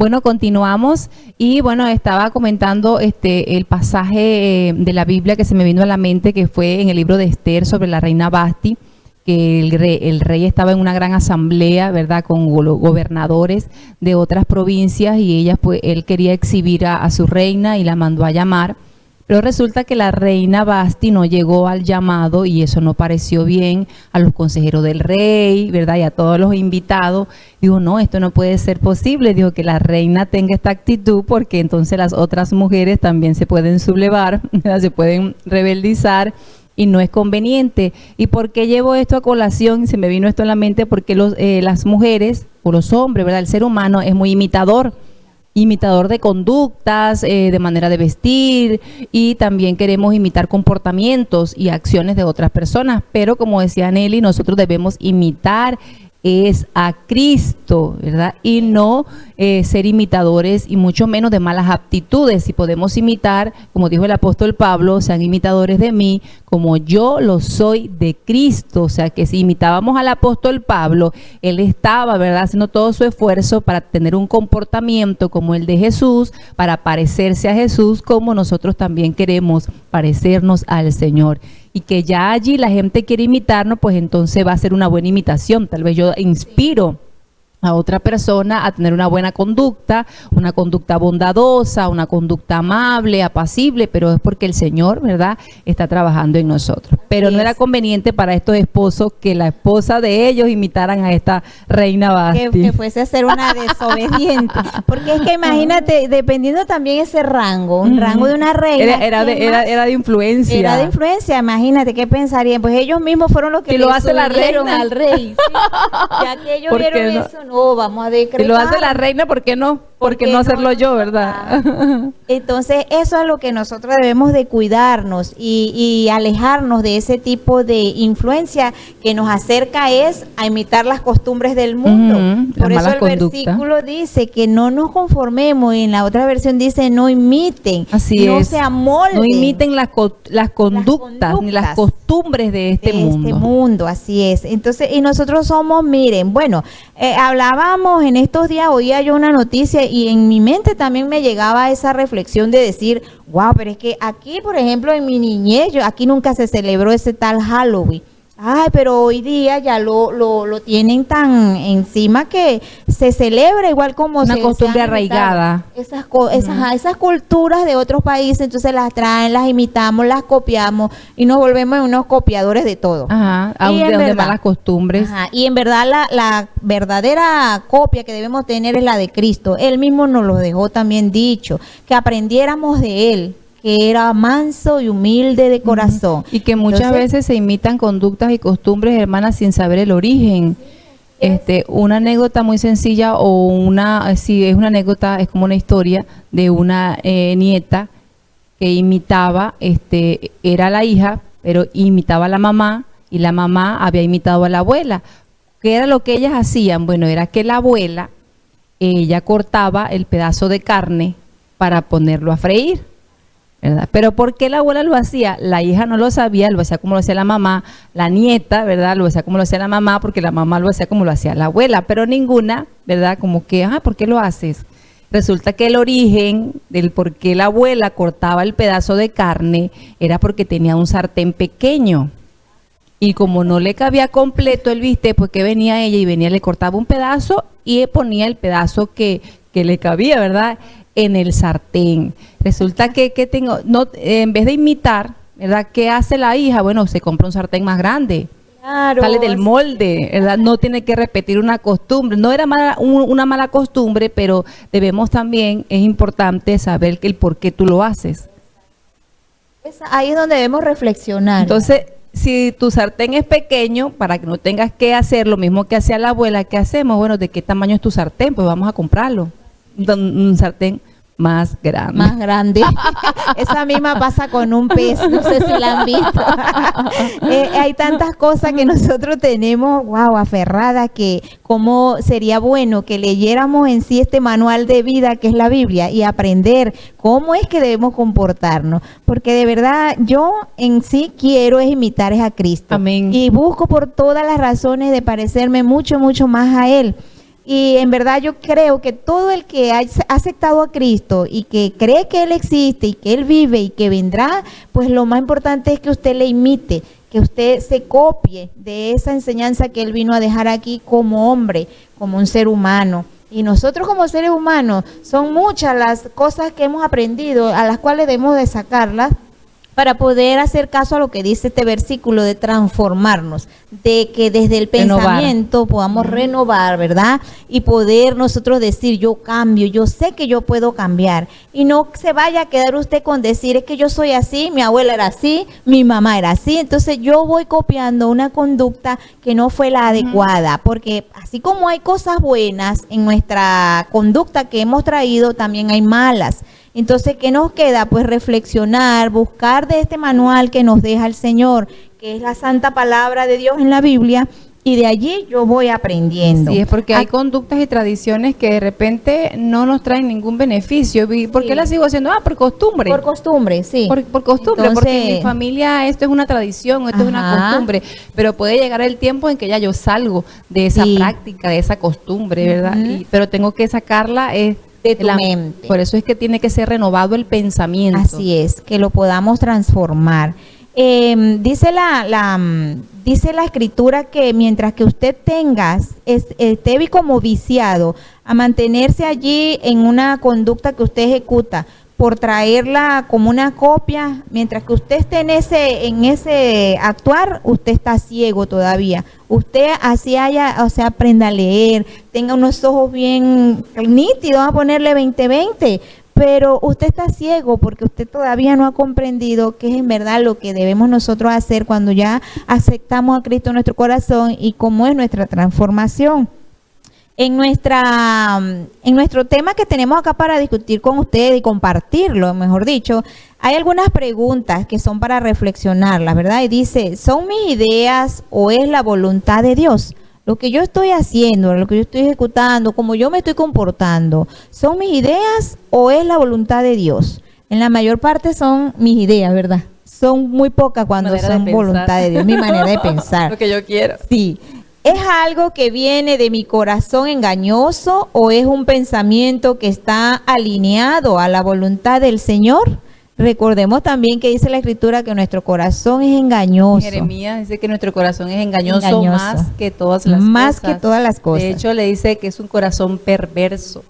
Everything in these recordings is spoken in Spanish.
Bueno, continuamos y bueno, estaba comentando el pasaje de la Biblia que se me vino a la mente, que fue en el libro de Esther sobre la reina Vasti, que el rey estaba en una gran asamblea, ¿verdad?, con gobernadores de otras provincias y ella, pues, él quería exhibir a su reina y la mandó a llamar. Pero resulta que la reina Vasti no llegó al llamado y eso no pareció bien a los consejeros del rey, ¿verdad? Y a todos los invitados. Dijo, no, esto no puede ser posible. Dijo que la reina tenga esta actitud porque entonces las otras mujeres también se pueden sublevar, ¿verdad? Se pueden rebeldizar y no es conveniente. ¿Y por qué llevo esto a colación? Se me vino esto en la mente porque las mujeres o los hombres, ¿verdad? El ser humano es muy imitador de conductas, de manera de vestir, y también queremos imitar comportamientos y acciones de otras personas, pero como decía Nelly, nosotros debemos imitar es a Cristo, ¿verdad? Y no ser imitadores y mucho menos de malas aptitudes. Si podemos imitar, como dijo el apóstol Pablo, sean imitadores de mí como yo lo soy de Cristo. O sea que si imitábamos al apóstol Pablo, él estaba, ¿verdad?, haciendo todo su esfuerzo para tener un comportamiento como el de Jesús, para parecerse a Jesús, como nosotros también queremos parecernos al Señor. Y que ya allí la gente quiere imitarnos, pues entonces va a ser una buena imitación. Tal vez yo inspiro a otra persona a tener una buena conducta, una conducta bondadosa, una conducta amable, apacible, pero es porque el Señor, ¿verdad?, está trabajando en nosotros. Pero no era conveniente para estos esposos que la esposa de ellos imitaran a esta reina Vasti. Que fuese a ser una desobediente. Porque es que imagínate, dependiendo también ese rango, un rango de una reina. Era de influencia. Era de influencia, imagínate, ¿qué pensarían? Pues ellos mismos fueron los que si le lo hace la reina al rey. ¿Sí? Ya que ellos vieron eso, no, vamos a decretar. Si lo hace la reina, ¿por qué no? ¿Por qué no hacerlo yo, verdad? Entonces, eso es lo que nosotros debemos de cuidarnos y alejarnos de ese tipo de influencia que nos acerca es a imitar las costumbres del mundo. Por eso el versículo dice que no nos conformemos, y en la otra versión dice no imiten, no se amolden. No imiten las conductas ni las costumbres de este mundo. Así es. Entonces, y nosotros somos, miren, bueno, hablábamos en estos días, oía yo una noticia y en mi mente también me llegaba esa reflexión de decir, wow, pero es que aquí, por ejemplo, en mi niñez, aquí nunca se celebró ese tal Halloween. Ay, pero hoy día ya lo tienen tan encima que se celebra igual como una costumbre arraigada. Esas culturas de otros países, entonces las traen, las imitamos, las copiamos y nos volvemos unos copiadores de todo. Ajá, de malas costumbres. Ajá, y en verdad la verdadera copia que debemos tener es la de Cristo. Él mismo nos lo dejó también dicho, que aprendiéramos de Él, que era manso y humilde de corazón. Y que muchas veces se imitan conductas y costumbres, hermanas, sin saber el origen. Una anécdota muy sencilla si es una anécdota, es como una historia de una nieta que imitaba, era la hija, pero imitaba a la mamá y la mamá había imitado a la abuela. ¿Qué era lo que ellas hacían? Bueno, era que la abuela, ella cortaba el pedazo de carne para ponerlo a freír, ¿verdad? Pero ¿por qué la abuela lo hacía? La hija no lo sabía, lo hacía como lo hacía la mamá, la nieta, ¿verdad?, lo hacía como lo hacía la mamá, porque la mamá lo hacía como lo hacía la abuela, pero ninguna, ¿verdad?, como que, ¿por qué lo haces? Resulta que el origen del por qué la abuela cortaba el pedazo de carne era porque tenía un sartén pequeño. Y como no le cabía completo el bistec, pues que venía ella y le cortaba un pedazo y ponía el pedazo que le cabía, ¿verdad?, en el sartén. Resulta que en vez de imitar, ¿verdad?, ¿qué hace la hija? Bueno, se compra un sartén más grande. Claro, sale del molde, ¿verdad? No tiene que repetir una costumbre. No era una mala costumbre, pero debemos también, es importante saber el por qué tú lo haces. Ahí es donde debemos reflexionar. Entonces, si tu sartén es pequeño, para que no tengas que hacer lo mismo que hacía la abuela, ¿qué hacemos? Bueno, ¿de qué tamaño es tu sartén? Pues vamos a comprarlo. Un sartén más grande. Más grande. Esa misma pasa con un pez, no sé si la han visto. Hay tantas cosas que nosotros tenemos, aferradas, que cómo sería bueno que leyéramos en sí este manual de vida que es la Biblia y aprender cómo es que debemos comportarnos. Porque de verdad yo en sí quiero imitar a Cristo. Amén. Y busco por todas las razones de parecerme mucho, mucho más a Él. Y en verdad yo creo que todo el que ha aceptado a Cristo y que cree que Él existe y que Él vive y que vendrá, pues lo más importante es que usted le imite, que usted se copie de esa enseñanza que Él vino a dejar aquí como hombre, como un ser humano. Y nosotros como seres humanos, son muchas las cosas que hemos aprendido, a las cuales debemos de sacarlas, para poder hacer caso a lo que dice este versículo de transformarnos, de que desde el pensamiento podamos renovar, ¿verdad? Y poder nosotros decir, yo cambio, yo sé que yo puedo cambiar. Y no se vaya a quedar usted con decir, es que yo soy así, mi abuela era así, mi mamá era así, entonces yo voy copiando una conducta que no fue la adecuada, porque así como hay cosas buenas en nuestra conducta que hemos traído, también hay malas. Entonces, ¿qué nos queda? Pues reflexionar, buscar de este manual que nos deja el Señor, que es la santa palabra de Dios en la Biblia, y de allí yo voy aprendiendo. Sí, es porque hay conductas y tradiciones que de repente no nos traen ningún beneficio. ¿Por qué las sigo haciendo? Por costumbre. Por costumbre, sí. Por costumbre, Entonces, porque en mi familia esto es una tradición, esto es una costumbre, pero puede llegar el tiempo en que ya yo salgo de esa práctica, de esa costumbre, ¿verdad? Pero tengo que sacarla de tu mente. Por eso es que tiene que ser renovado el pensamiento. Así es, que lo podamos transformar. Dice la escritura que mientras que usted esté como viciado a mantenerse allí en una conducta que usted ejecuta por traerla como una copia, mientras que usted esté en ese actuar, usted está ciego todavía. Usted así aprenda a leer, tenga unos ojos bien nítidos, vamos a ponerle 20/20, pero usted está ciego porque usted todavía no ha comprendido qué es en verdad lo que debemos nosotros hacer cuando ya aceptamos a Cristo en nuestro corazón y cómo es nuestra transformación. En nuestro tema que tenemos acá para discutir con ustedes y compartirlo, mejor dicho, hay algunas preguntas que son para reflexionarlas, ¿verdad? Y dice, ¿son mis ideas o es la voluntad de Dios? Lo que yo estoy haciendo, lo que yo estoy ejecutando, como yo me estoy comportando, ¿son mis ideas o es la voluntad de Dios? En la mayor parte son mis ideas, ¿verdad? Son muy pocas cuando son voluntad de Dios, mi manera de pensar. Lo que yo quiero. Sí. ¿Es algo que viene de mi corazón engañoso o es un pensamiento que está alineado a la voluntad del Señor? Recordemos también que dice la Escritura que nuestro corazón es engañoso. Jeremías dice que nuestro corazón es engañoso. Más que todas las más cosas. Que todas las cosas. De hecho, le dice que es un corazón perverso.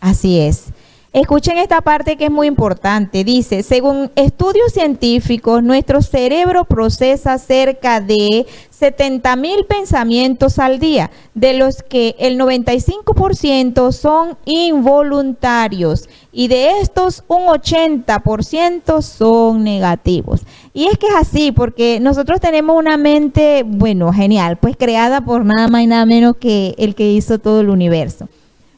Así es. Escuchen esta parte que es muy importante. Dice, según estudios científicos, nuestro cerebro procesa cerca de 70,000 pensamientos al día, de los que el 95% son involuntarios y de estos un 80% son negativos. Y es que es así, porque nosotros tenemos una mente, bueno, genial, pues creada por nada más y nada menos que el que hizo todo el universo.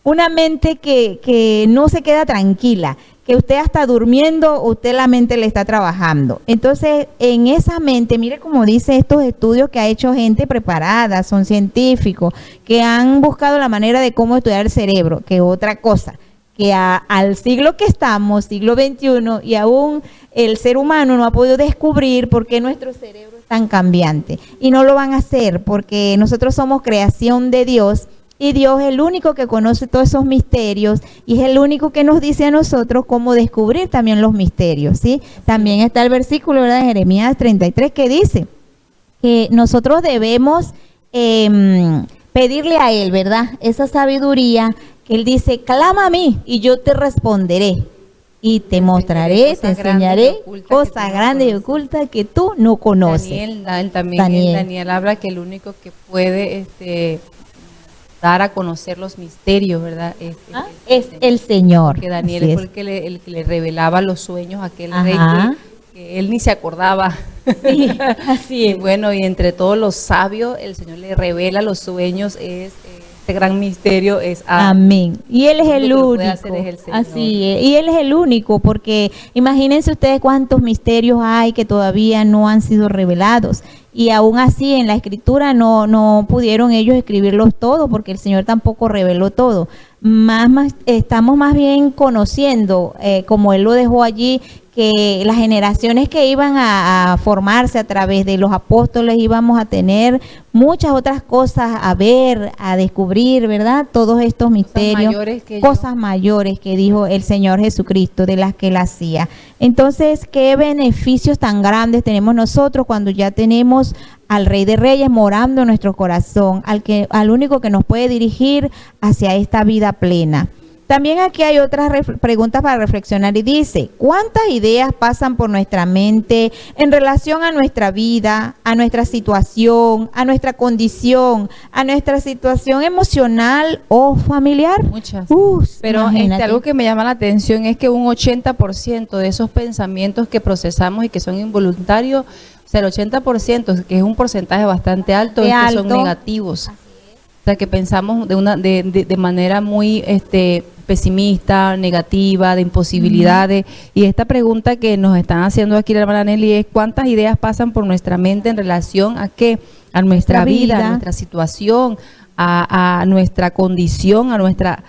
Una mente que no se queda tranquila, que usted hasta durmiendo, usted la mente le está trabajando. Entonces, en esa mente, mire cómo dice estos estudios que ha hecho gente preparada, son científicos, que han buscado la manera de cómo estudiar el cerebro, que otra cosa, que al siglo que estamos, siglo XXI, y aún el ser humano no ha podido descubrir por qué nuestro cerebro es tan cambiante. Y no lo van a hacer porque nosotros somos creación de Dios. Y Dios es el único que conoce todos esos misterios y es el único que nos dice a nosotros cómo descubrir también los misterios, ¿sí? También está el versículo, ¿verdad?, de Jeremías 33 que dice que nosotros debemos pedirle a Él, ¿verdad?, esa sabiduría que Él dice, clama a mí y yo te responderé y te mostraré, te enseñaré cosas grandes y ocultas que tú no conoces. Daniel habla que el único que puede dar a conocer los misterios, ¿verdad? Es el Señor. Porque Daniel fue el que le revelaba los sueños a aquel rey que él ni se acordaba. Sí, así es. Y bueno, y entre todos los sabios, el Señor le revela los sueños, este gran misterio es amén. Y Él es el único. Así es. Y Él es el único, porque imagínense ustedes cuántos misterios hay que todavía no han sido revelados. Y aún así en la Escritura no pudieron ellos escribirlos todos, porque el Señor tampoco reveló todo. Estamos más bien conociendo, como Él lo dejó allí, que las generaciones que iban a formarse a través de los apóstoles íbamos a tener muchas otras cosas a ver, a descubrir, ¿verdad? Todos estos misterios, cosas mayores que dijo el Señor Jesucristo, de las que Él hacía. Entonces, ¿qué beneficios tan grandes tenemos nosotros cuando ya tenemos al Rey de Reyes morando en nuestro corazón, al único que nos puede dirigir hacia esta vida plena? También aquí hay otras preguntas para reflexionar y dice, ¿cuántas ideas pasan por nuestra mente en relación a nuestra vida, a nuestra situación, a nuestra condición, a nuestra situación emocional o familiar? Muchas. Pero algo que me llama la atención es que un 80% de esos pensamientos que procesamos y que son involuntarios, o sea, el 80%, que es un porcentaje bastante alto, es que son negativos. O sea, que pensamos de manera muy pesimista, negativa, de imposibilidades. Y esta pregunta que nos están haciendo aquí la hermana Nelly es: ¿cuántas ideas pasan por nuestra mente en relación a qué? A nuestra vida, a nuestra situación, a nuestra condición, a nuestra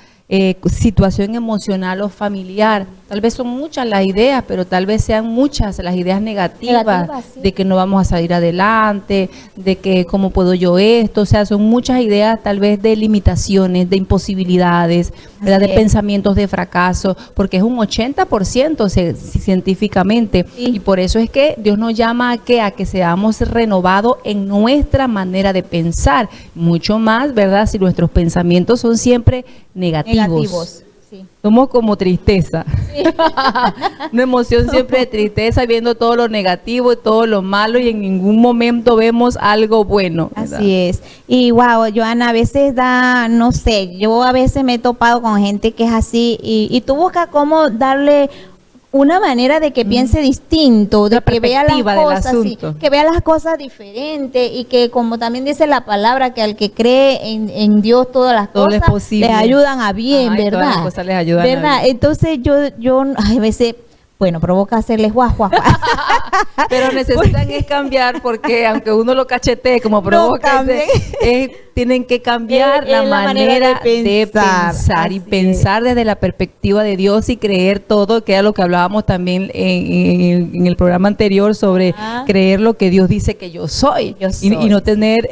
situación emocional o familiar? Tal vez son muchas las ideas, pero tal vez sean muchas las ideas negativas, sí, de que no vamos a salir adelante, de que cómo puedo yo esto. O sea, son muchas ideas tal vez de limitaciones, de imposibilidades, ¿verdad? De pensamientos de fracaso, porque es un 80% científicamente. Sí. Y por eso es que Dios nos llama a que seamos renovados en nuestra manera de pensar, mucho más, ¿verdad? Si nuestros pensamientos son siempre negativos. Sí. Somos como tristeza, sí. Una emoción siempre de tristeza, viendo todo lo negativo y todo lo malo, y en ningún momento vemos algo bueno, ¿verdad? Así es. Y wow, Joana, a veces no sé, yo a veces me he topado con gente que es así, y tú buscas cómo darle una manera de que piense distinto, de que vea las cosas, sí, que vea las cosas diferentes, y que, como también dice la palabra, que al que cree en Dios todas las cosas les ayudan a bien, ¿verdad? Todas las cosas les ayudan, ¿verdad? A bien. Entonces yo a veces, bueno, provoca hacerles guau. Pero necesitan es cambiar, porque aunque uno lo cachetee como provoca, tienen que cambiar la manera de pensar y pensar desde la perspectiva de Dios y creer todo, que era lo que hablábamos también en el programa anterior sobre creer lo que Dios dice que yo soy, y no tener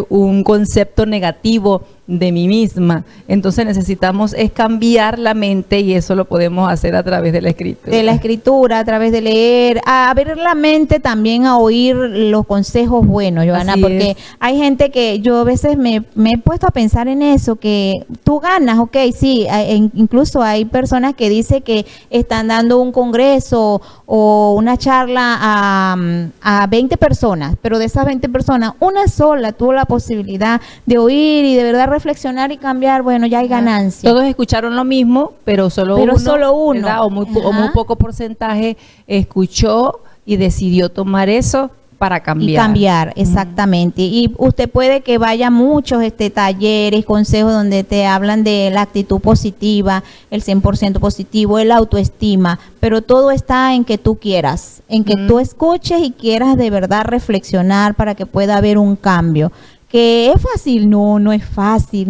un concepto negativo de mí misma. Entonces necesitamos es cambiar la mente, y eso lo podemos hacer a través de la escritura. De la escritura, a través de leer, a abrir la mente también a oír los consejos buenos, Joana, porque hay gente que yo a veces me he puesto a pensar en eso, que tú ganas, ok, sí, incluso hay personas que dicen que están dando un congreso o una charla a 20 personas, pero de esas 20 personas, una sola tuvo la posibilidad de oír y de verdad reflexionar y cambiar. Bueno, ya hay ganancia. Todos escucharon lo mismo, pero solo uno, ¿verdad? O muy poco porcentaje escuchó y decidió tomar eso para cambiar. Y cambiar, exactamente. Y usted puede que vaya a muchos talleres, consejos donde te hablan de la actitud positiva, el 100% positivo, el autoestima, pero todo está en que tú quieras, en que tú escuches y quieras de verdad reflexionar para que pueda haber un cambio. ¿Que es fácil? No es fácil,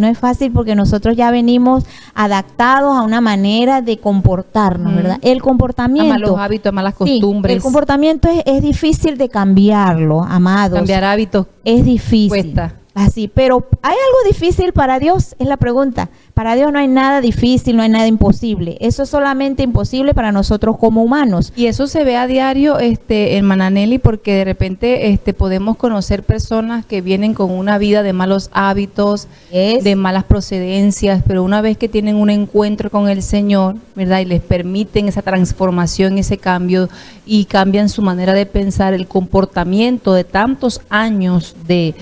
porque nosotros ya venimos adaptados a una manera de comportarnos, ¿verdad? El comportamiento, a malos hábitos, a malas costumbres. El comportamiento es difícil de cambiarlo, amados. Cambiar hábitos es difícil. Cuesta. Así, pero ¿hay algo difícil para Dios? Es la pregunta. Para Dios no hay nada difícil, no hay nada imposible. Eso es solamente imposible para nosotros como humanos. Y eso se ve a diario, hermana Nelly, porque de repente podemos conocer personas que vienen con una vida de malos hábitos, de malas procedencias, pero una vez que tienen un encuentro con el Señor, ¿verdad? Y les permiten esa transformación, ese cambio, y cambian su manera de pensar, el comportamiento de tantos años de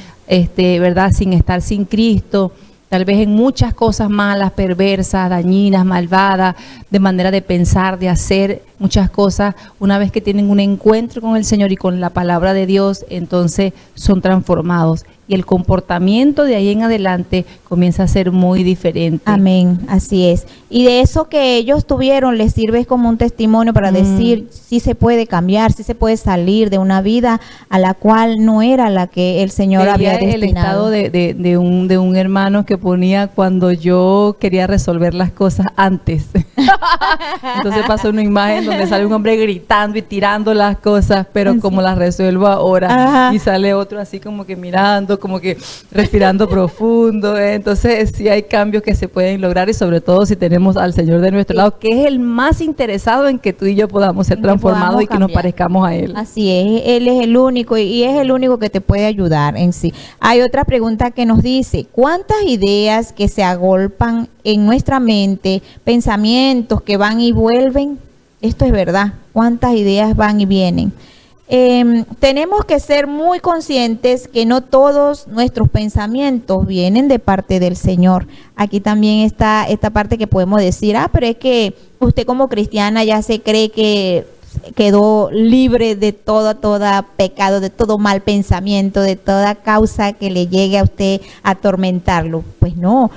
¿verdad? Sin Cristo, tal vez en muchas cosas malas, perversas, dañinas, malvadas, de manera de pensar, de hacer muchas cosas. Una vez que tienen un encuentro con el Señor y con la palabra de Dios, entonces son transformados. y el comportamiento de ahí en adelante comienza a ser muy diferente. Amén, así es. Y de eso que ellos tuvieron les sirve como un testimonio para decir si se puede cambiar, si se puede salir de una vida a la cual no era la que el Señor Veía había el destinado. estado de un hermano que ponía cuando yo quería resolver las cosas antes. Entonces pasó una imagen donde sale un hombre gritando y tirando las cosas, pero como las resuelvo ahora. Ajá. Y sale otro así como que mirando, como que respirando profundo. Entonces sí hay cambios que se pueden lograr y sobre todo si tenemos al Señor de nuestro lado, que es el más interesado en que tú y yo podamos ser Que transformados podamos y que nos cambiar. parezcamos a Él. Así es, Él es el único y es el único que te puede ayudar en sí. Hay otra pregunta que nos dice, ¿cuántas ideas que se agolpan en nuestra mente, pensamientos que van y vuelven? Esto es verdad, ¿cuántas ideas van y vienen? Tenemos que ser muy conscientes que no todos nuestros pensamientos vienen de parte del Señor. Aquí también está esta parte que podemos decir, pero es que usted como cristiana ya se cree que quedó libre de todo pecado, de todo mal pensamiento, de toda causa que le llegue a usted a atormentarlo. Pues no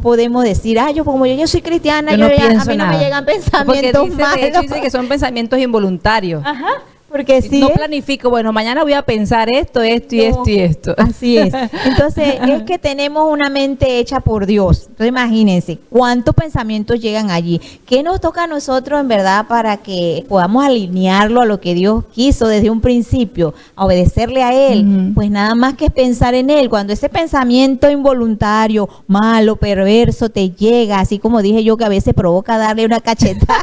podemos decir, yo soy cristiana, Yo no a pienso mí no nada. me llegan Porque pensamientos dice, de hecho, malos. dice que son pensamientos involuntarios. Ajá, porque sí. No planifico, bueno, mañana voy a pensar esto y esto. Así es. Entonces, es que tenemos una mente hecha por Dios. Entonces, imagínense cuántos pensamientos llegan allí. ¿Qué nos toca a nosotros, en verdad, para que podamos alinearlo a lo que Dios quiso desde un principio, a obedecerle a Él? Pues nada más que pensar en Él. Cuando ese pensamiento involuntario, malo, perverso, te llega, así como dije yo, que a veces provoca darle una cachetada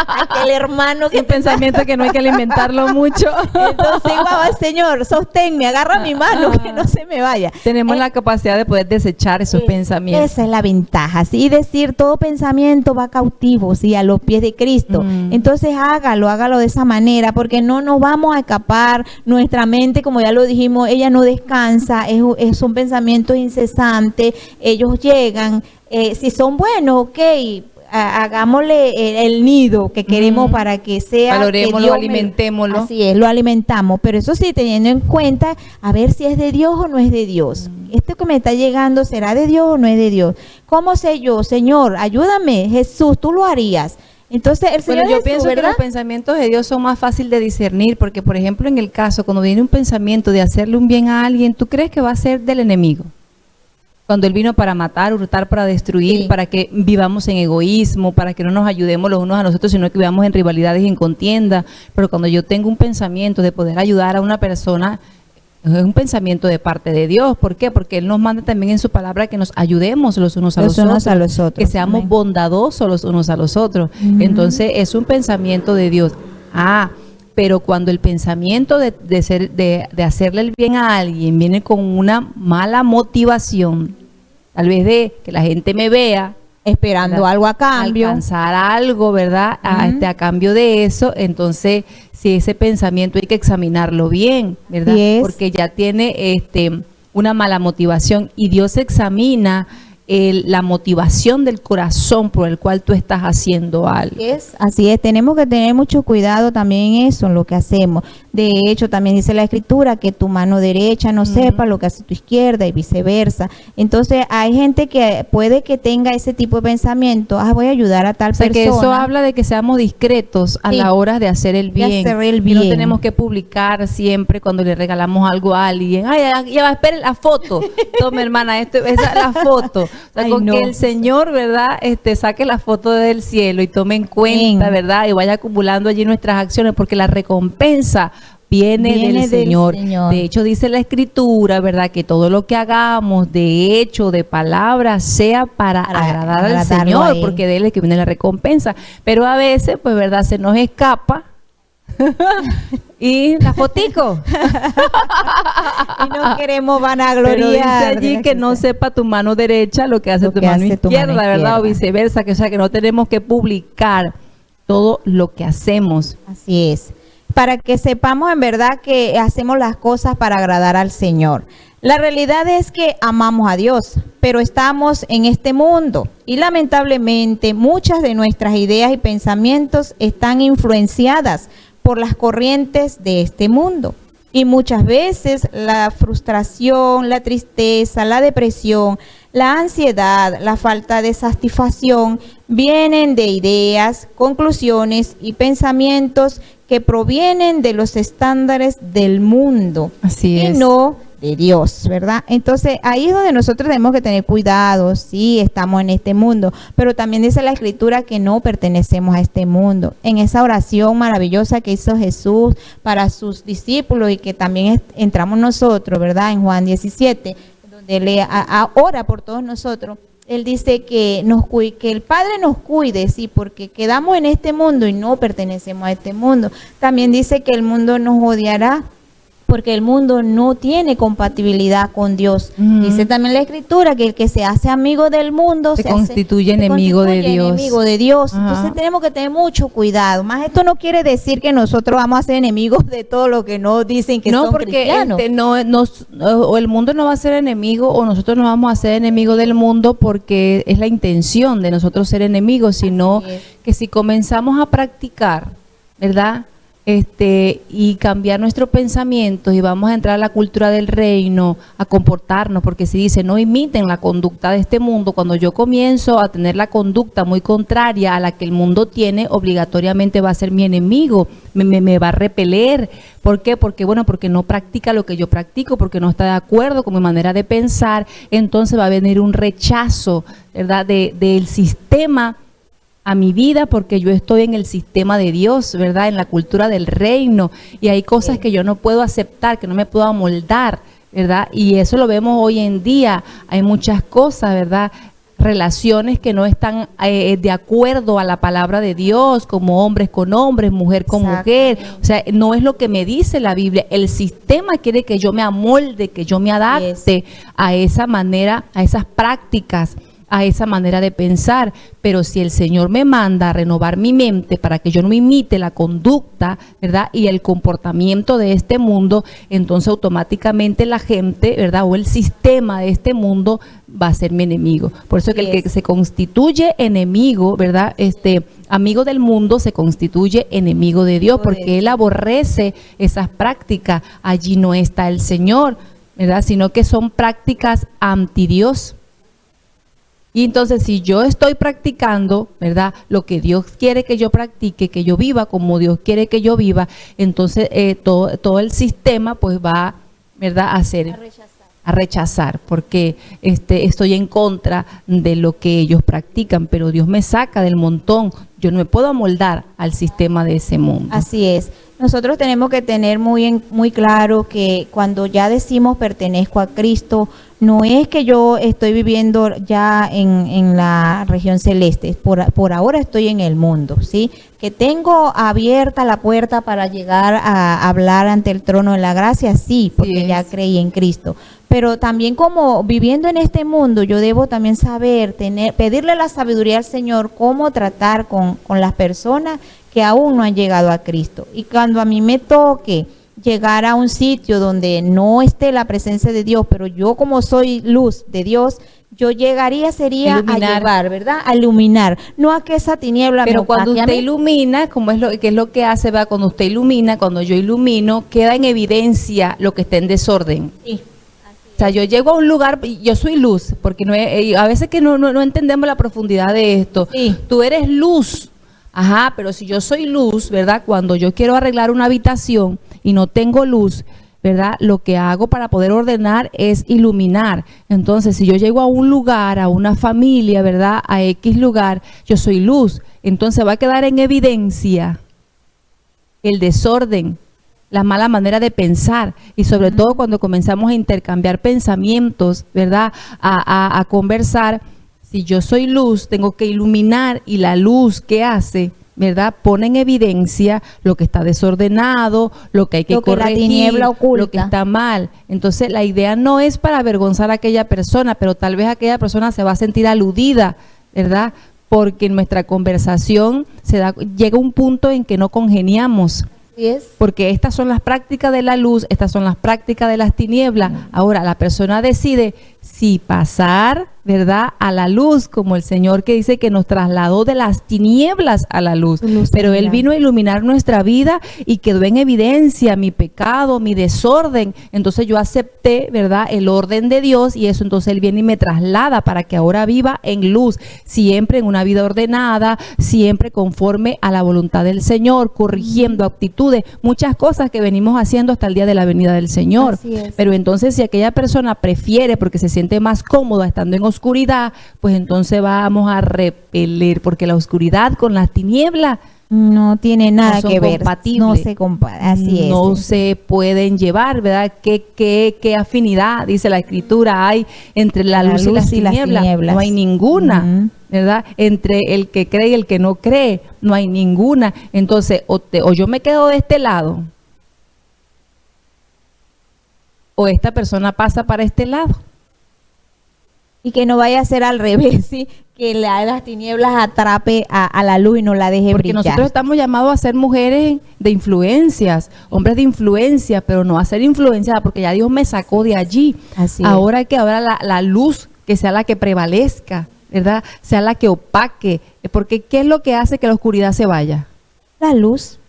a aquel hermano que Un pensamiento que no hay que alimentarlo mucho. entonces, Señor, sosténme, agarra mi mano, que no se me vaya. Tenemos la capacidad de poder desechar esos pensamientos. Esa es la ventaja, ¿sí? Decir, todo pensamiento va cautivo, ¿sí? A los pies de Cristo. Entonces, hágalo de esa manera, porque no nos vamos a escapar. Nuestra mente, como ya lo dijimos, ella no descansa, son pensamientos incesantes, ellos llegan, si son buenos, ok, hagámosle el nido que queremos para que sea. Valorémoslo, alimentémoslo. Así es, lo alimentamos, pero eso sí, teniendo en cuenta a ver si es de Dios o no es de Dios. Esto que me está llegando, ¿será de Dios o no es de Dios? ¿Cómo sé yo? Señor, ayúdame, Jesús, tú lo harías. Entonces, el Señor Bueno, yo Jesús, pienso ¿verdad? que los pensamientos de Dios son más fácil de discernir, porque por ejemplo en el caso, cuando viene un pensamiento de hacerle un bien a alguien, ¿tú crees que va a ser del enemigo? Cuando Él vino para matar, hurtar, para destruir, Sí. para que vivamos en egoísmo, para que no nos ayudemos los unos a los otros, sino que vivamos en rivalidades y en contienda. Pero cuando yo tengo un pensamiento de poder ayudar a una persona, es un pensamiento de parte de Dios. ¿Por qué? Porque Él nos manda también en su palabra que nos ayudemos los unos a los otros, que seamos Amén. bondadosos los unos a los otros. Entonces es un pensamiento de Dios. Pero cuando el pensamiento de hacerle el bien a alguien viene con una mala motivación, tal vez de que la gente me vea, Esperando ¿verdad? algo a cambio. Alcanzar algo, ¿verdad? A cambio de eso, entonces si ese pensamiento hay que examinarlo bien, ¿verdad? Yes. Porque ya tiene una mala motivación y Dios examina la motivación del corazón por el cual tú estás haciendo algo. Así es, tenemos que tener mucho cuidado también en eso, en lo que hacemos. De hecho, también dice la Escritura que tu mano derecha no sepa lo que hace tu izquierda y viceversa. Entonces, hay gente que puede que tenga ese tipo de pensamiento, voy a ayudar a tal O sea, persona. que eso habla de que seamos discretos a Sí. la hora de hacer el bien. hacer el Y no bien. tenemos que publicar siempre cuando le regalamos algo a alguien. Ya va, espere la foto. Toma, hermana, esa es la foto. O sea, Ay, con no. que el Señor, ¿verdad? Saque la foto del cielo y tome en cuenta, Amén. ¿verdad? Y vaya acumulando allí nuestras acciones, porque la recompensa viene del del Señor. Señor. De hecho, dice la Escritura, ¿verdad? Que todo lo que hagamos, de hecho, de palabra, sea para agradar al agradarlo a Señor, Él. porque de Él es que viene la recompensa. Pero a veces, pues, ¿verdad? Se nos escapa. Y la fotico. Y no queremos Pero vanagloriar. dice allí que no sepa tu mano derecha lo que hace Lo tu que mano hace tu izquierda, mano ¿verdad? O izquierda. viceversa, que o sea que no tenemos que publicar todo lo que hacemos. Así es. Para que sepamos en verdad que hacemos las cosas para agradar al Señor. La realidad es que amamos a Dios, pero estamos en este mundo y lamentablemente muchas de nuestras ideas y pensamientos están influenciadas por las corrientes de este mundo. Y muchas veces la frustración, la tristeza, la depresión, la ansiedad, la falta de satisfacción vienen de ideas, conclusiones y pensamientos que provienen de los estándares del mundo. Así y es. no de Dios, ¿verdad? Entonces ahí es donde nosotros tenemos que tener cuidado. Sí, estamos en este mundo, pero también dice la Escritura que no pertenecemos a este mundo. En esa oración maravillosa que hizo Jesús para sus discípulos y que también entramos nosotros, ¿verdad? En Juan 17, donde Él ora por todos nosotros. Él dice que que el Padre nos cuide, sí, porque quedamos en este mundo y no pertenecemos a este mundo. También dice que el mundo nos odiará, porque el mundo no tiene compatibilidad con Dios. Dice también la Escritura que el que se hace amigo del mundo se constituye enemigo de Dios. Enemigo de Dios. Entonces tenemos que tener mucho cuidado. Más esto no quiere decir que nosotros vamos a ser enemigos de todo lo que nos dicen que son cristianos. O el mundo no va a ser enemigo, o nosotros no vamos a ser enemigos del mundo porque es la intención de nosotros ser enemigos, sino que si comenzamos a practicar, ¿verdad? Y cambiar nuestros pensamientos y vamos a entrar a la cultura del reino, a comportarnos, porque si dice no imiten la conducta de este mundo, cuando yo comienzo a tener la conducta muy contraria a la que el mundo tiene, obligatoriamente va a ser mi enemigo, me va a repeler. ¿Por qué? Porque no practica lo que yo practico, porque no está de acuerdo con mi manera de pensar, entonces va a venir un rechazo, ¿verdad? Del sistema a mi vida, porque yo estoy en el sistema de Dios, ¿verdad? En la cultura del reino, y hay cosas que yo no puedo aceptar, que no me puedo amoldar, ¿verdad? Y eso lo vemos hoy en día. Hay muchas cosas, ¿verdad? Relaciones que no están de acuerdo a la palabra de Dios, como hombres con hombres, mujer con mujer. O sea, no es lo que me dice la Biblia. El sistema quiere que yo me amolde, que yo me adapte a esa manera, a esas prácticas, a esa manera de pensar. Pero si el Señor me manda a renovar mi mente para que yo no imite la conducta, ¿verdad? Y el comportamiento de este mundo, entonces automáticamente la gente, ¿verdad? O el sistema de este mundo va a ser mi enemigo. Por eso que el que se constituye enemigo, ¿verdad? Amigo del mundo se constituye enemigo de Dios, porque él aborrece esas prácticas. Allí no está el Señor, ¿verdad? Sino que son prácticas anti Dios. Y entonces si yo estoy practicando, ¿verdad? Lo que Dios quiere que yo practique, que yo viva como Dios quiere que yo viva, entonces todo el sistema pues va, ¿verdad? A rechazar, porque estoy en contra de lo que ellos practican, pero Dios me saca del montón. Yo no me puedo amoldar al sistema de ese mundo. Así es. Nosotros tenemos que tener muy claro que cuando ya decimos pertenezco a Cristo, no es que yo estoy viviendo ya en la región celeste, por ahora estoy en el mundo, ¿sí? Que tengo abierta la puerta para llegar a hablar ante el trono de la gracia, sí, porque ya creí en Cristo. Pero también como viviendo en este mundo, yo debo también saber, pedirle la sabiduría al Señor, cómo tratar con las personas que aún no han llegado a Cristo. Y cuando a mí me toque llegar a un sitio donde no esté la presencia de Dios, pero yo como soy luz de Dios, yo sería a llevar, ¿verdad? A iluminar, no a que esa tiniebla pero me cuando usted ilumina, ¿qué es lo que hace? ¿Va? Cuando usted ilumina, cuando yo ilumino, queda en evidencia lo que está en desorden. Sí. O sea, yo llego a un lugar, yo soy luz, porque a veces que no entendemos la profundidad de esto. Sí. Tú eres luz. Ajá, pero si yo soy luz, ¿verdad? Cuando yo quiero arreglar una habitación y no tengo luz, ¿verdad? Lo que hago para poder ordenar es iluminar. Entonces, si yo llego a un lugar, a una familia, ¿verdad? A X lugar, yo soy luz. Entonces va a quedar en evidencia el desorden, la mala manera de pensar, y sobre todo cuando comenzamos a intercambiar pensamientos, ¿verdad? A conversar. Si yo soy luz, tengo que iluminar, y la luz, ¿qué hace? ¿Verdad? Pone en evidencia lo que está desordenado, lo que hay que corregir, la tiniebla oculta, lo que está mal. Entonces la idea no es para avergonzar a aquella persona, pero tal vez aquella persona se va a sentir aludida, ¿verdad? Porque en nuestra conversación llega un punto en que no congeniamos. Porque estas son las prácticas de la luz, estas son las prácticas de las tinieblas. Ahora la persona decide si pasar, ¿verdad?, a la luz, como el Señor que dice que nos trasladó de las tinieblas a la luz. Pero Él vino a iluminar nuestra vida y quedó en evidencia mi pecado, mi desorden. Entonces yo acepté, ¿verdad?, el orden de Dios, y eso entonces Él viene y me traslada para que ahora viva en luz, siempre en una vida ordenada, siempre conforme a la voluntad del Señor, corrigiendo actitudes, muchas cosas que venimos haciendo hasta el día de la venida del Señor. Pero entonces si aquella persona prefiere, porque se siente más cómoda estando en oscuridad, pues entonces vamos a repeler, porque la oscuridad con las tinieblas no tiene nada que ver, no se así es. No se pueden llevar, ¿verdad? ¿Qué afinidad, dice la Escritura, hay entre la luz y las tinieblas? No hay ninguna, ¿verdad? Entre el que cree y el que no cree, no hay ninguna. Entonces, o yo me quedo de este lado, o esta persona pasa para este lado. Y que no vaya a ser al revés, ¿sí? Que las tinieblas atrape a la luz y no la deje Porque brillar. nosotros estamos llamados a ser mujeres de influencias, hombres de influencia, pero no a ser influenciadas, porque ya Dios me sacó de allí. Así ahora hay que ahora la luz, que sea la que prevalezca, ¿verdad? Sea la que opaque. Porque ¿qué es lo que hace que la oscuridad se vaya? La luz.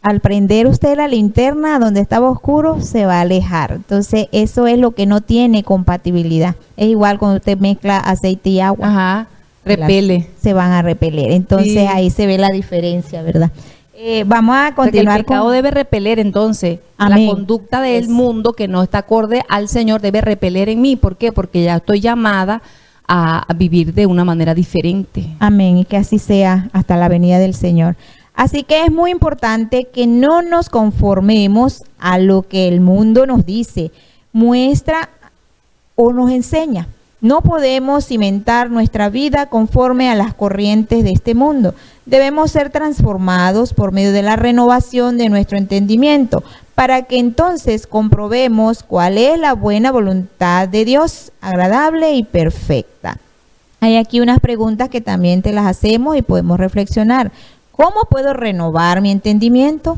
Al prender usted la linterna donde estaba oscuro, se va a alejar. Entonces, eso es lo que no tiene compatibilidad. Es igual cuando usted mezcla aceite y agua. Ajá, repele. Se van a repeler. Entonces, sí, ahí se ve la diferencia, ¿verdad? Vamos a continuar. El pecado debe repeler, entonces. Amén. La conducta del mundo que no está acorde al Señor debe repeler en mí. ¿Por qué? Porque ya estoy llamada a vivir de una manera diferente. Amén. Y que así sea hasta la venida del Señor. Así que es muy importante que no nos conformemos a lo que el mundo nos dice, muestra o nos enseña. No podemos cimentar nuestra vida conforme a las corrientes de este mundo. Debemos ser transformados por medio de la renovación de nuestro entendimiento, para que entonces comprobemos cuál es la buena voluntad de Dios, agradable y perfecta. Hay aquí unas preguntas que también te las hacemos y podemos reflexionar. ¿Cómo puedo renovar mi entendimiento?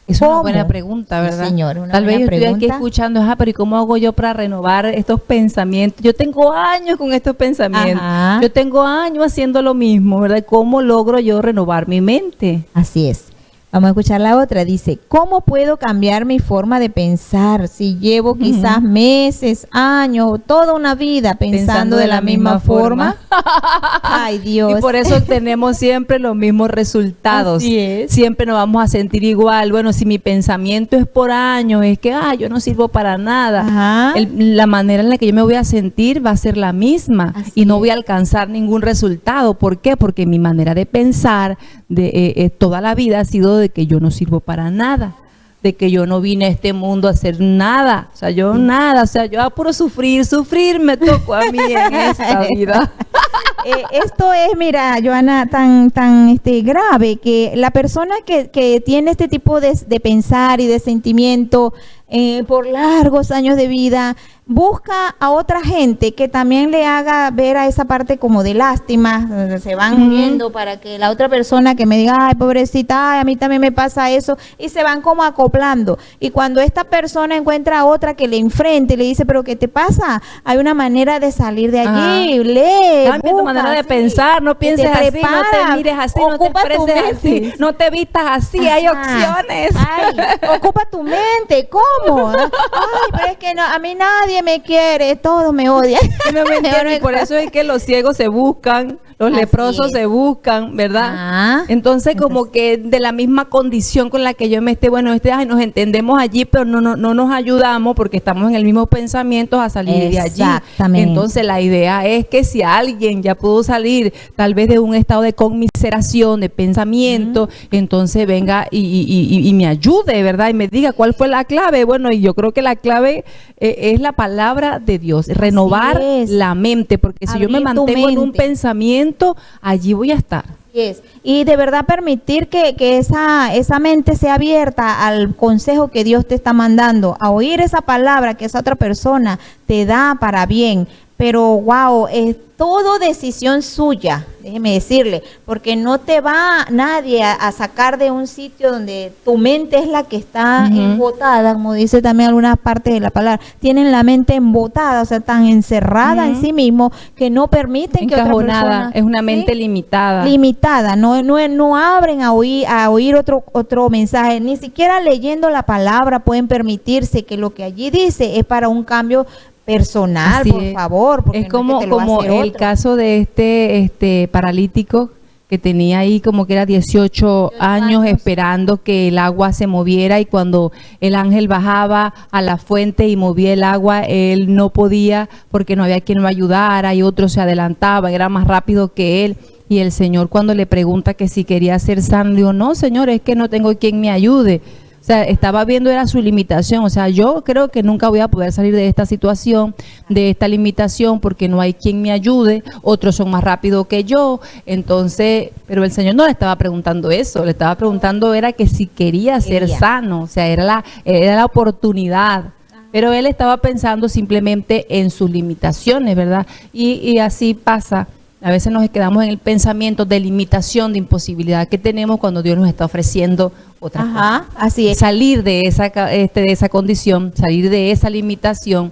Es una buena pregunta, ¿verdad? Sí, señor, Tal vez yo estoy aquí escuchando, pero ¿y cómo hago yo para renovar estos pensamientos? Yo tengo años con estos pensamientos. Ajá. Yo tengo años haciendo lo mismo, ¿verdad? ¿Cómo logro yo renovar mi mente? Así es. Vamos a escuchar la otra. Dice, ¿cómo puedo cambiar mi forma de pensar si llevo quizás meses, años, toda una vida pensando de la misma forma? Ay, Dios. Y por eso tenemos siempre los mismos resultados. Así es. Siempre nos vamos a sentir igual. Bueno, si mi pensamiento es por años, es que yo no sirvo para nada. La manera en la que yo me voy a sentir va a ser la misma. Así y no voy a alcanzar ningún resultado. ¿Por qué? Porque mi manera de pensar toda la vida ha sido de que yo no sirvo para nada, de que yo no vine a este mundo a hacer nada, o sea, yo nada, o sea, yo a puro sufrir me tocó a mí en esta vida. Esto es, mira, Joana, tan grave, que la persona que tiene este tipo de pensar y de sentimiento por largos años de vida, busca a otra gente que también le haga ver a esa parte como de lástima, donde se van uniendo para que la otra persona que me diga, ay, pobrecita, ay, a mí también me pasa eso, y se van como acoplando. Y cuando esta persona encuentra a otra que le enfrente y le dice, pero ¿qué te pasa? Hay una manera de salir de allí, lee, cambia tu manera de pensar, no pienses así, no te mires así, no te expreses así, no te vistas así, hay opciones. Ay, ocupa tu mente, ¿cómo? Ay, pero es que no, a mí nadie me quiere, todos me odian. No me entiendes, por eso es que los ciegos se buscan, los leprosos se buscan, ¿verdad? Entonces como que de la misma condición con la que yo me esté, bueno, nos entendemos allí, pero no nos ayudamos porque estamos en el mismo pensamiento a salir de allí. Entonces la idea es que si alguien ya pudo salir tal vez de un estado de conmiseración, de pensamiento, entonces venga y me ayude, ¿verdad? Y me diga cuál fue la clave. Bueno, y yo creo que la clave es la palabra de Dios, renovar la mente, porque si yo me mantengo en un pensamiento, allí voy a estar. Y de verdad permitir que esa mente sea abierta al consejo que Dios te está mandando, a oír esa palabra que esa otra persona te da para bien, pero wow, es todo decisión suya, déjeme decirle, porque no te va nadie a sacar de un sitio donde tu mente es la que está embotada, como dice también algunas partes de la palabra, tienen la mente embotada, o sea, tan encerrada en sí mismo que no permiten que otra persona... Es una mente limitada. Limitada, no abren a oír otro mensaje, ni siquiera leyendo la palabra pueden permitirse que lo que allí dice es para un cambio personal. Así por favor, porque es como, el caso de este paralítico que tenía ahí como que era 18 años esperando que el agua se moviera, y cuando el ángel bajaba a la fuente y movía el agua, él no podía porque no había quien lo ayudara, y otros se adelantaban, era más rápido que él. Y el Señor, cuando le pregunta que si quería ser sano, dijo, no, Señor, es que no tengo quien me ayude. O sea, estaba viendo era su limitación. O sea, yo creo que nunca voy a poder salir de esta situación, de esta limitación, porque no hay quien me ayude. Otros son más rápidos que yo. Entonces, pero el Señor no le estaba preguntando eso. Le estaba preguntando era que si quería ser sano. O sea, era la oportunidad. Pero él estaba pensando simplemente en sus limitaciones, ¿verdad? Y así pasa. A veces nos quedamos en el pensamiento de limitación, de imposibilidad que tenemos cuando Dios nos está ofreciendo otra cosa. Así es. Salir de esa condición, salir de esa limitación.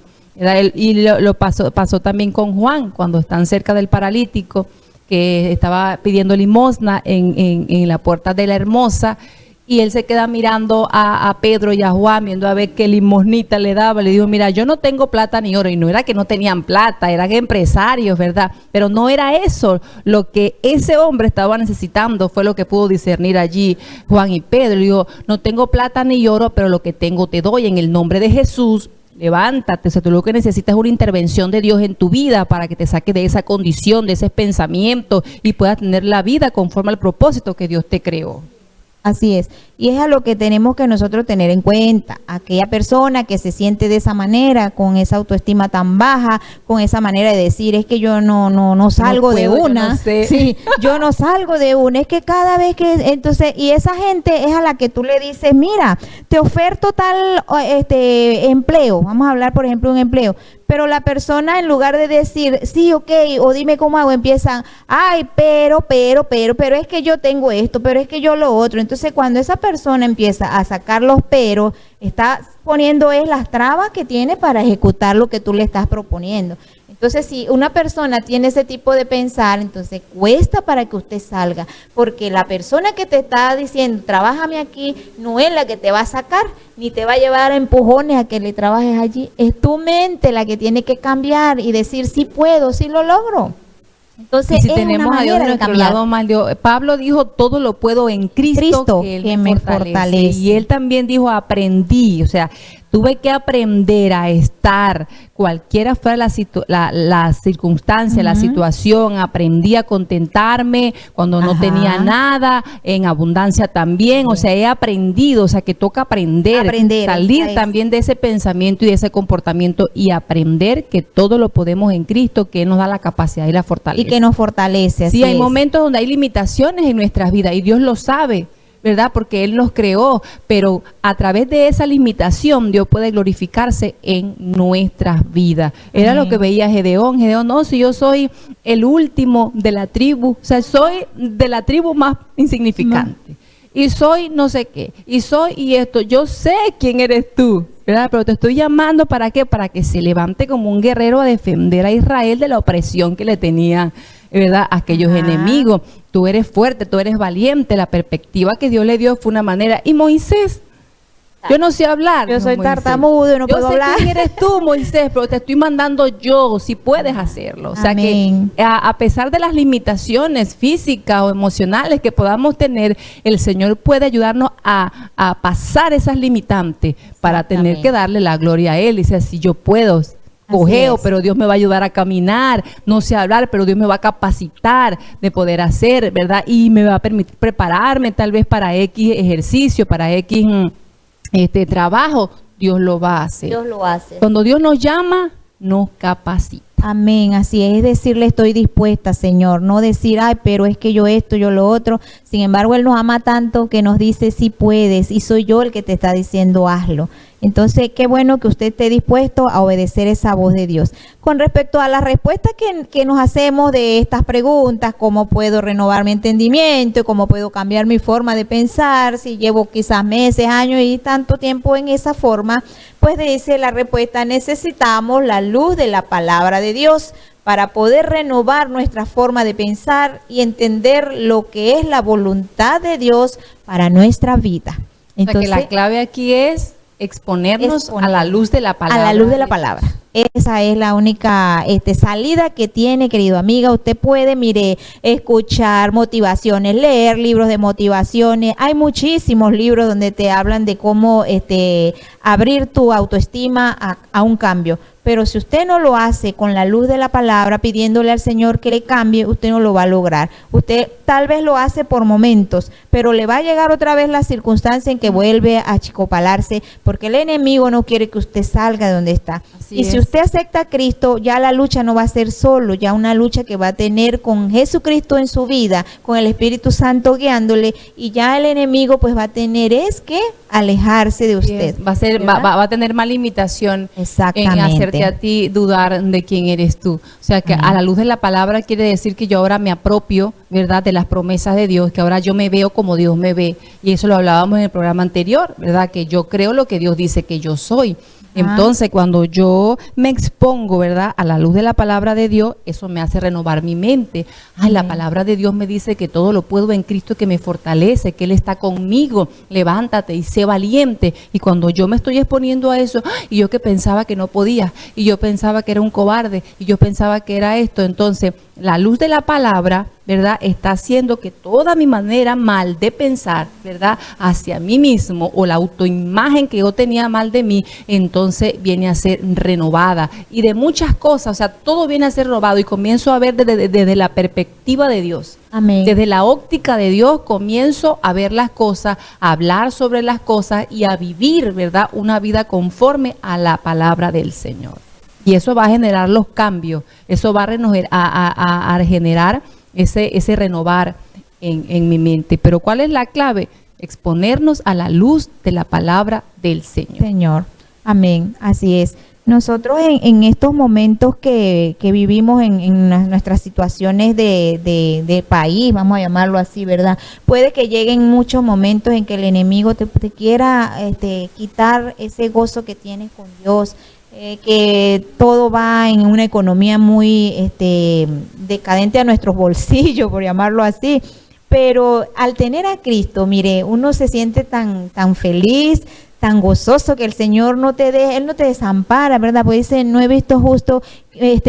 Y lo pasó también con Juan, cuando están cerca del paralítico, que estaba pidiendo limosna en la puerta de la Hermosa. Y él se queda mirando a Pedro y a Juan, viendo a ver qué limosnita le daba. Le dijo, mira, yo no tengo plata ni oro. Y no era que no tenían plata, eran empresarios, ¿verdad? Pero no era eso. Lo que ese hombre estaba necesitando fue lo que pudo discernir allí Juan y Pedro. Le dijo, no tengo plata ni oro, pero lo que tengo te doy en el nombre de Jesús. Levántate. O sea, tú lo que necesitas es una intervención de Dios en tu vida para que te saque de esa condición, de ese pensamiento, y puedas tener la vida conforme al propósito que Dios te creó. Así es, y es a lo que tenemos que nosotros tener en cuenta, aquella persona que se siente de esa manera, con esa autoestima tan baja, con esa manera de decir, es que yo no salgo de una, yo no sé. Sí, yo no salgo de una, es que cada vez que, entonces, y esa gente es a la que tú le dices, mira, te oferto tal empleo, vamos a hablar por ejemplo de un empleo, pero la persona en lugar de decir, sí, ok, o dime cómo hago, empiezan, ay, pero es que yo tengo esto, pero es que yo lo otro. Entonces, cuando esa persona empieza a sacar los peros, está poniendo las trabas que tiene para ejecutar lo que tú le estás proponiendo. Entonces, si una persona tiene ese tipo de pensar, entonces cuesta para que usted salga, porque la persona que te está diciendo, trabájame aquí, no es la que te va a sacar, ni te va a llevar a empujones a que le trabajes allí. Es tu mente la que tiene que cambiar y decir, sí puedo, sí lo logro. Entonces, y si tenemos a Dios de nuestro lado, Pablo dijo, todo lo puedo en Cristo que me fortalece. Y él también dijo, aprendí, o sea, tuve que aprender a estar, cualquiera fuera la circunstancia, la situación, aprendí a contentarme cuando no tenía nada, en abundancia también, o sea, he aprendido, o sea, que toca aprender salir también de ese pensamiento y de ese comportamiento y aprender que todo lo podemos en Cristo, que Él nos da la capacidad y la fortaleza. Y que nos fortalece, así sí, hay momentos donde hay limitaciones en nuestras vidas y Dios lo sabe, ¿verdad? Porque Él nos creó, pero a través de esa limitación Dios puede glorificarse en nuestras vidas. Era lo que veía Gedeón. Gedeón, no, si yo soy el último de la tribu, o sea, soy de la tribu más insignificante. Y soy no sé qué, y esto, yo sé quién eres tú, ¿verdad? Pero te estoy llamando ¿para qué? Para que se levante como un guerrero a defender a Israel de la opresión que le tenían, ¿verdad? Aquellos enemigos. Tú eres fuerte, tú eres valiente. La perspectiva que Dios le dio fue una manera. Y Moisés, yo no sé hablar. Yo soy tartamudo, no puedo hablar. Yo sé quién eres tú, Moisés, pero te estoy mandando yo, si puedes hacerlo. O sea que a pesar de las limitaciones físicas o emocionales que podamos tener, el Señor puede ayudarnos a pasar esas limitantes para tener que darle la gloria a Él. Dice, si yo puedo, cojeo, pero Dios me va a ayudar a caminar, no sé hablar, pero Dios me va a capacitar de poder hacer, ¿verdad? Y me va a permitir prepararme tal vez para X ejercicio, para X trabajo. Dios lo va a hacer. Dios lo hace. Cuando Dios nos llama, nos capacita. Amén, así es decirle estoy dispuesta, Señor, no decir, ay, pero es que yo esto, yo lo otro. Sin embargo, Él nos ama tanto que nos dice, sí puedes, y soy yo el que te está diciendo, hazlo. Entonces, qué bueno que usted esté dispuesto a obedecer esa voz de Dios. Con respecto a las respuestas que nos hacemos de estas preguntas, ¿cómo puedo renovar mi entendimiento? ¿Cómo puedo cambiar mi forma de pensar? Si llevo quizás meses, años y tanto tiempo en esa forma, pues dice la respuesta, necesitamos la luz de la palabra de Dios para poder renovar nuestra forma de pensar y entender lo que es la voluntad de Dios para nuestra vida. Entonces, o sea que la clave aquí es exponernos a la luz de la palabra. A la luz de la palabra. Esa es la única salida que tiene, querido amiga. Usted puede, mire, escuchar motivaciones, leer libros de motivaciones. Hay muchísimos libros donde te hablan de cómo abrir tu autoestima a un cambio. Pero si usted no lo hace con la luz de la palabra, pidiéndole al Señor que le cambie, usted no lo va a lograr. Usted tal vez lo hace por momentos, pero le va a llegar otra vez la circunstancia en que vuelve a achicopalarse, porque el enemigo no quiere que usted salga de donde está. Y si usted acepta a Cristo, ya la lucha no va a ser solo, ya una lucha que va a tener con Jesucristo en su vida, con el Espíritu Santo guiándole, y ya el enemigo pues va a tener que alejarse de usted. Va a tener más limitación en hacerte a ti dudar de quién eres tú. O sea que a la luz de la palabra quiere decir que yo ahora me apropio, ¿verdad?, de las promesas de Dios, que ahora yo me veo como Dios me ve. Y eso lo hablábamos en el programa anterior, ¿verdad?, que yo creo lo que Dios dice que yo soy. Entonces, cuando yo me expongo, ¿verdad?, a la luz de la palabra de Dios, eso me hace renovar mi mente. La palabra de Dios me dice que todo lo puedo en Cristo que me fortalece, que Él está conmigo. Levántate y sé valiente. Y cuando yo me estoy exponiendo a eso, y yo que pensaba que no podía, y yo pensaba que era un cobarde, y yo pensaba que era esto, entonces la luz de la palabra, ¿verdad?, está haciendo que toda mi manera mal de pensar, ¿verdad?, hacia mí mismo, o la autoimagen que yo tenía mal de mí, entonces viene a ser renovada. Y de muchas cosas, o sea, todo viene a ser renovado y comienzo a ver desde la perspectiva de Dios. Amén. Desde la óptica de Dios comienzo a ver las cosas, a hablar sobre las cosas y a vivir, ¿verdad?, una vida conforme a la palabra del Señor. Y eso va a generar los cambios, eso va a generar ese renovar en mi mente. Pero ¿cuál es la clave? Exponernos a la luz de la palabra del Señor. Amén, así es. Nosotros en estos momentos que vivimos en nuestras situaciones de país, vamos a llamarlo así, ¿verdad? Puede que lleguen muchos momentos en que el enemigo te quiera quitar ese gozo que tienes con Dios, que todo va en una economía muy decadente a nuestros bolsillos, por llamarlo así. Pero al tener a Cristo, mire, uno se siente tan feliz, tan gozoso, que el Señor no te deja, Él no te desampara, ¿verdad? Pues dice, no he visto justo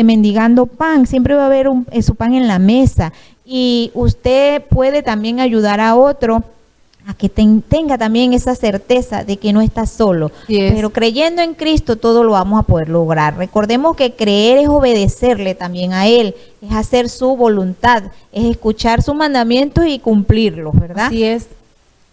mendigando pan, siempre va a haber su pan en la mesa. Y usted puede también ayudar a otro a que tenga también esa certeza de que no está solo. Pero creyendo en Cristo todo lo vamos a poder lograr. Recordemos que creer es obedecerle también a Él, es hacer su voluntad, es escuchar sus mandamientos y cumplirlos, ¿verdad? Así es,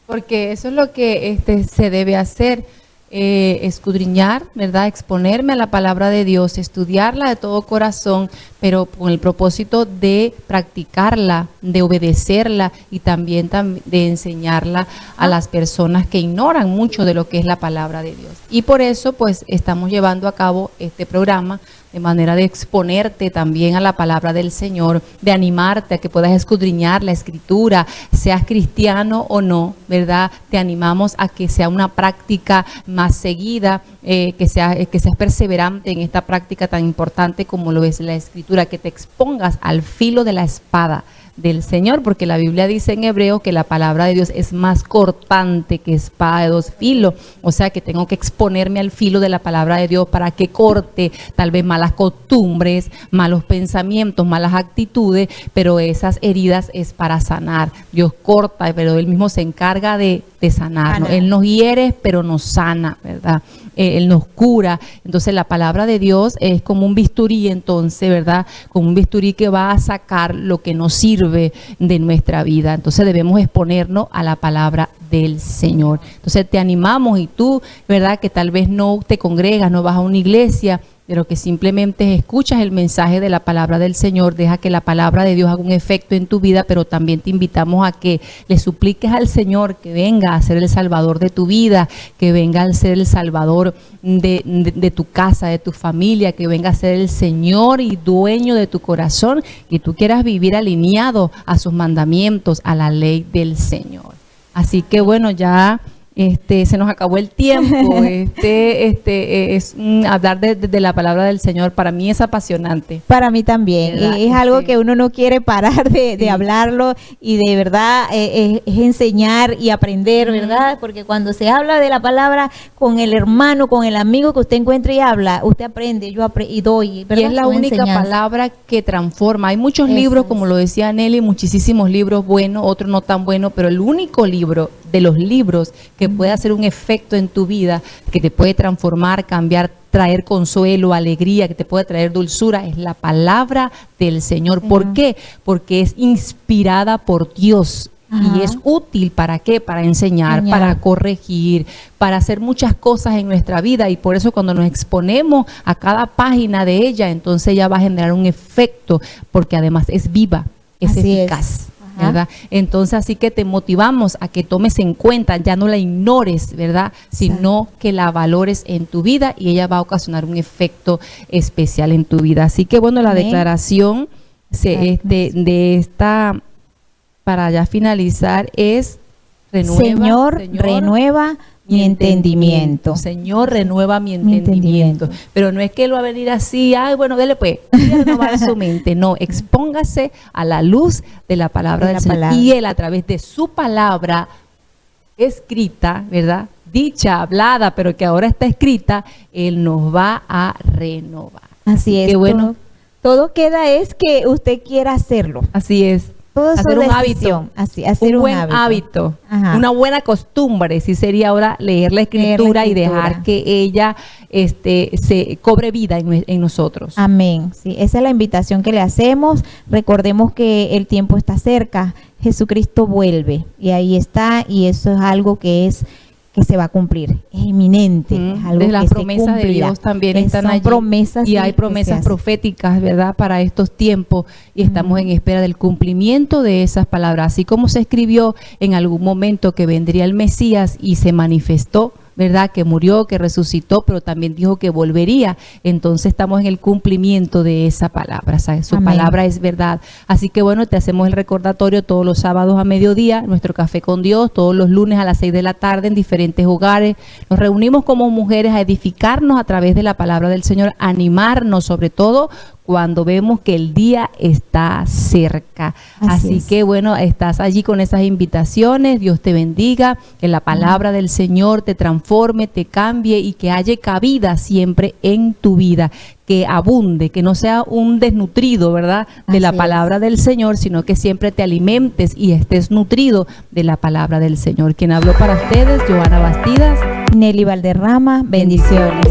porque eso es lo que se debe hacer. Escudriñar, ¿verdad?, exponerme a la palabra de Dios, estudiarla de todo corazón, pero con el propósito de practicarla, de obedecerla y también de enseñarla a las personas que ignoran mucho de lo que es la palabra de Dios. Y por eso pues estamos llevando a cabo este programa de manera de exponerte también a la palabra del Señor, de animarte a que puedas escudriñar la Escritura, seas cristiano o no, ¿verdad? Te animamos a que sea una práctica más seguida, que seas perseverante en esta práctica tan importante como lo es la Escritura, que te expongas al filo de la espada del Señor, porque la Biblia dice en Hebreo que la palabra de Dios es más cortante que espada de dos filos, o sea que tengo que exponerme al filo de la palabra de Dios para que corte tal vez malas costumbres, malos pensamientos, malas actitudes, pero esas heridas es para sanar. Dios corta, pero Él mismo se encarga de sanarnos. Él nos hiere, pero nos sana, ¿verdad? Él nos cura. Entonces la palabra de Dios es como un bisturí, entonces, ¿verdad? Como un bisturí que va a sacar lo que nos sirve de nuestra vida. Entonces debemos exponernos a la palabra del Señor. Entonces te animamos, y tú, ¿verdad?, que tal vez no te congregas, no vas a una iglesia, pero que simplemente escuchas el mensaje de la palabra del Señor, deja que la palabra de Dios haga un efecto en tu vida, pero también te invitamos a que le supliques al Señor que venga a ser el Salvador de tu vida, que venga a ser el Salvador de tu casa, de tu familia, que venga a ser el Señor y dueño de tu corazón, que tú quieras vivir alineado a sus mandamientos, a la ley del Señor. Así que bueno, ya se nos acabó el tiempo. Hablar de la palabra del Señor para mí es apasionante. Para mí también. Es algo que uno no quiere parar de hablarlo, y de verdad es enseñar y aprender, ¿verdad? Porque cuando se habla de la palabra con el hermano, con el amigo que usted encuentra y habla, usted aprende, yo y doy, ¿verdad? Y es la única palabra que transforma. Hay muchos libros, como lo decía Nelly, muchísimos libros buenos, otros no tan buenos, pero el único libro de los libros que puede hacer un efecto en tu vida, que te puede transformar, cambiar, traer consuelo, alegría, que te puede traer dulzura, es la palabra del Señor. ¿Por qué? Porque es inspirada por Dios. Y es útil, ¿para qué? Para enseñar, para corregir, para hacer muchas cosas en nuestra vida, y por eso cuando nos exponemos a cada página de ella, entonces ella va a generar un efecto, porque además es viva, es eficaz. ¿Verdad? Entonces, así que te motivamos a que tomes en cuenta, ya no la ignores, ¿verdad? Sino que la valores en tu vida, y ella va a ocasionar un efecto especial en tu vida. Así que bueno, la declaración de esta, para ya finalizar, es Señor, renueva mi entendimiento. Señor, renueva mi entendimiento. Pero no es que él va a venir así, ay, bueno, dele pues, voy a renovar su mente. No, expóngase a la luz de la palabra del Señor. Y él, a través de su palabra escrita, ¿verdad? Dicha, hablada, pero que ahora está escrita, él nos va a renovar. Así es. Bueno, todo queda es que usted quiera hacerlo. Así es. Hacer un hábito, hacer un buen hábito, una buena costumbre, sí sería ahora leer la escritura y dejar que ella se cobre vida en nosotros. Amén. Sí, esa es la invitación que le hacemos. Recordemos que el tiempo está cerca, Jesucristo vuelve, y ahí está, y eso es algo que se va a cumplir, es inminente, es algo de las promesas de Dios también están allí, y hay promesas proféticas, ¿verdad?, para estos tiempos, y estamos en espera del cumplimiento de esas palabras, así como se escribió en algún momento que vendría el Mesías y se manifestó, ¿verdad?, que murió, que resucitó, pero también dijo que volvería. Entonces estamos en el cumplimiento de esa palabra, ¿sabes? Su palabra es verdad. Así que bueno, te hacemos el recordatorio todos los sábados a mediodía, nuestro Café con Dios, todos los lunes a las 6 de la tarde en diferentes hogares. Nos reunimos como mujeres a edificarnos a través de la palabra del Señor, animarnos sobre todo cuando vemos que el día está cerca. Así que bueno, estás allí con esas invitaciones. Dios te bendiga, que la palabra del Señor te transforme, te cambie, y que haya cabida siempre en tu vida, que abunde, que no sea un desnutrido, ¿verdad?, de la palabra del Señor, sino que siempre te alimentes y estés nutrido de la palabra del Señor. Quien habló para ustedes, Johanna Bastidas. Nelly Valderrama, bendiciones.